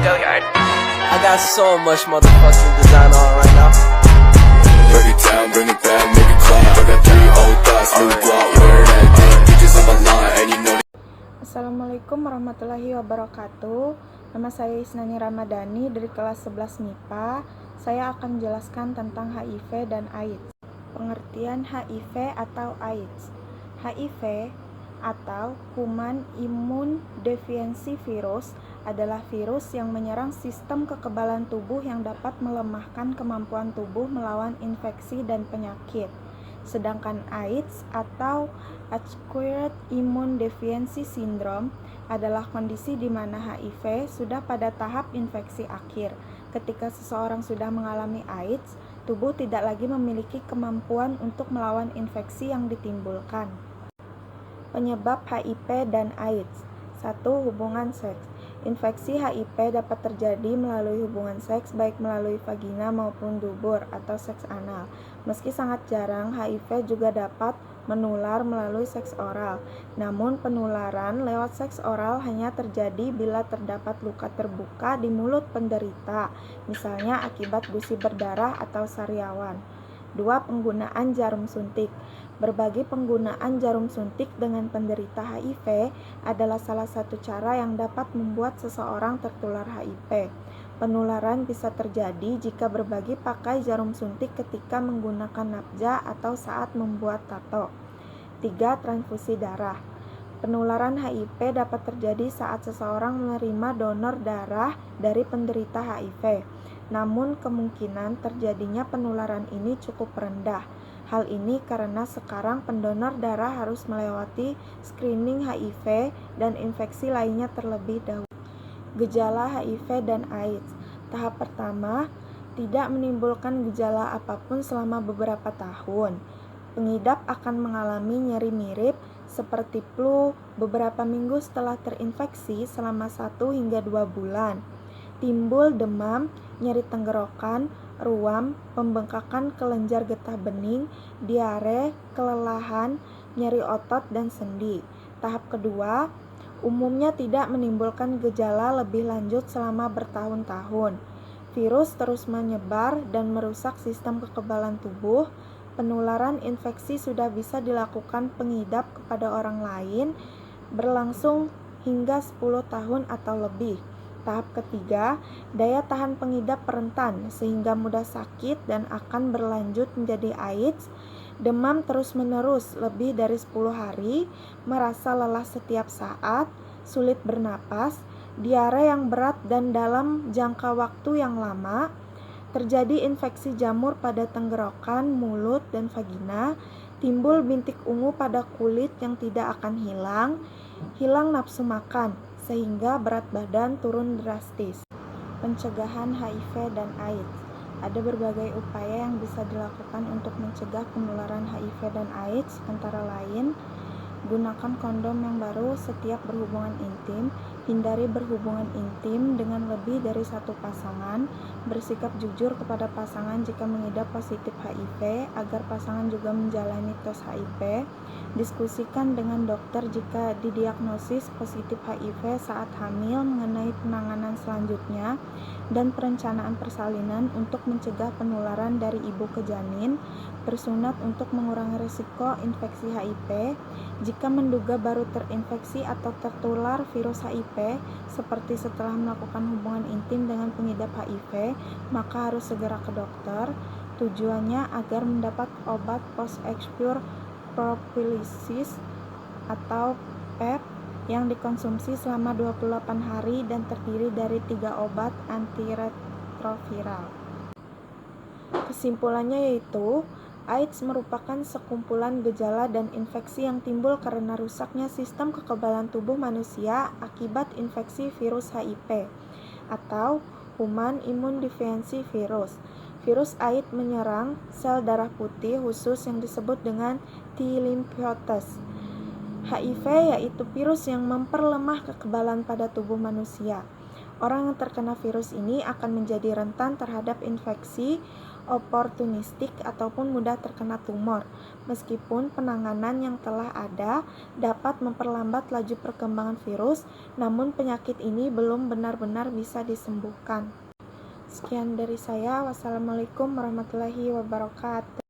Go yard. I got so much motherfucking design on right now. Break it down, bring it back, make it clap. I got 3 old thoughts, new guap, wear that thing. Bitches on my line, and you know. Assalamualaikum warahmatullahi wabarakatuh. Nama saya Isnani Ramadhani dari kelas 11 MIPA. Saya akan menjelaskan tentang HIV dan AIDS. Pengertian HIV atau AIDS. HIV atau Human Immune Deficiency Virus adalah virus yang menyerang sistem kekebalan tubuh yang dapat melemahkan kemampuan tubuh melawan infeksi dan penyakit. Sedangkan AIDS atau Acquired Immune Deficiency Syndrome adalah kondisi di mana HIV sudah pada tahap infeksi akhir. Ketika seseorang sudah mengalami AIDS, tubuh tidak lagi memiliki kemampuan untuk melawan infeksi yang ditimbulkan. Penyebab HIV dan AIDS. 1. Hubungan seks. Infeksi HIV dapat terjadi melalui hubungan seks baik melalui vagina maupun dubur atau seks anal. Meski sangat jarang, HIV juga dapat menular melalui seks oral. Namun penularan lewat seks oral hanya terjadi bila terdapat luka terbuka di mulut penderita, misalnya akibat gusi berdarah atau sariawan. 2. Penggunaan jarum suntik. Berbagi penggunaan jarum suntik dengan penderita HIV adalah salah satu cara yang dapat membuat seseorang tertular HIV. Penularan bisa terjadi jika berbagi pakai jarum suntik ketika menggunakan nafza atau saat membuat tato. 3. Transfusi darah. Penularan HIV dapat terjadi saat seseorang menerima donor darah dari penderita HIV. Namun kemungkinan terjadinya penularan ini cukup rendah. Hal ini karena sekarang pendonor darah harus melewati screening HIV dan infeksi lainnya terlebih dahulu. Gejala HIV dan AIDS. Tahap pertama, tidak menimbulkan gejala apapun selama beberapa tahun. Pengidap akan mengalami nyeri mirip seperti flu beberapa minggu setelah terinfeksi selama 1 hingga 2 bulan. Timbul demam, nyeri tenggorokan, ruam, pembengkakan kelenjar getah bening, diare, kelelahan, nyeri otot, dan sendi. Tahap kedua, umumnya tidak menimbulkan gejala lebih lanjut selama bertahun-tahun. Virus terus menyebar dan merusak sistem kekebalan tubuh. Penularan infeksi sudah bisa dilakukan pengidap kepada orang lain berlangsung hingga 10 tahun atau lebih. Tahap ketiga, daya tahan pengidap rentan sehingga mudah sakit dan akan berlanjut menjadi AIDS. Demam terus-menerus lebih dari 10 hari, merasa lelah setiap saat, sulit bernapas, diare yang berat dan dalam jangka waktu yang lama, terjadi infeksi jamur pada tenggorokan, mulut, dan vagina, timbul bintik ungu pada kulit yang tidak akan hilang nafsu makan, sehingga berat badan turun drastis. Pencegahan HIV dan AIDS. Ada berbagai upaya yang bisa dilakukan untuk mencegah penularan HIV dan AIDS, antara lain gunakan kondom yang baru setiap berhubungan intim, hindari berhubungan intim dengan lebih dari satu pasangan, bersikap jujur kepada pasangan jika mengidap positif HIV agar pasangan juga menjalani tes HIV, diskusikan dengan dokter jika didiagnosis positif HIV saat hamil mengenai penanganan selanjutnya, dan perencanaan persalinan untuk mencegah penularan dari ibu ke janin, bersunat untuk mengurangi risiko infeksi HIV. Jika menduga baru terinfeksi atau tertular virus HIV, seperti setelah melakukan hubungan intim dengan pengidap HIV, maka harus segera ke dokter. Tujuannya agar mendapat obat post-exposure prophylaxis atau PrEP yang dikonsumsi selama 28 hari dan terdiri dari 3 obat antiretroviral. Kesimpulannya yaitu, AIDS merupakan sekumpulan gejala dan infeksi yang timbul karena rusaknya sistem kekebalan tubuh manusia akibat infeksi virus HIV atau Human Immune Deficiency Virus. Virus AIDS menyerang sel darah putih khusus yang disebut dengan T lymphocytes. HIV yaitu virus yang memperlemah kekebalan pada tubuh manusia. Orang yang terkena virus ini akan menjadi rentan terhadap infeksi oportunistik ataupun mudah terkena tumor. Meskipun penanganan yang telah ada dapat memperlambat laju perkembangan virus, namun penyakit ini belum benar-benar bisa disembuhkan. Sekian dari saya. Wassalamualaikum warahmatullahi wabarakatuh.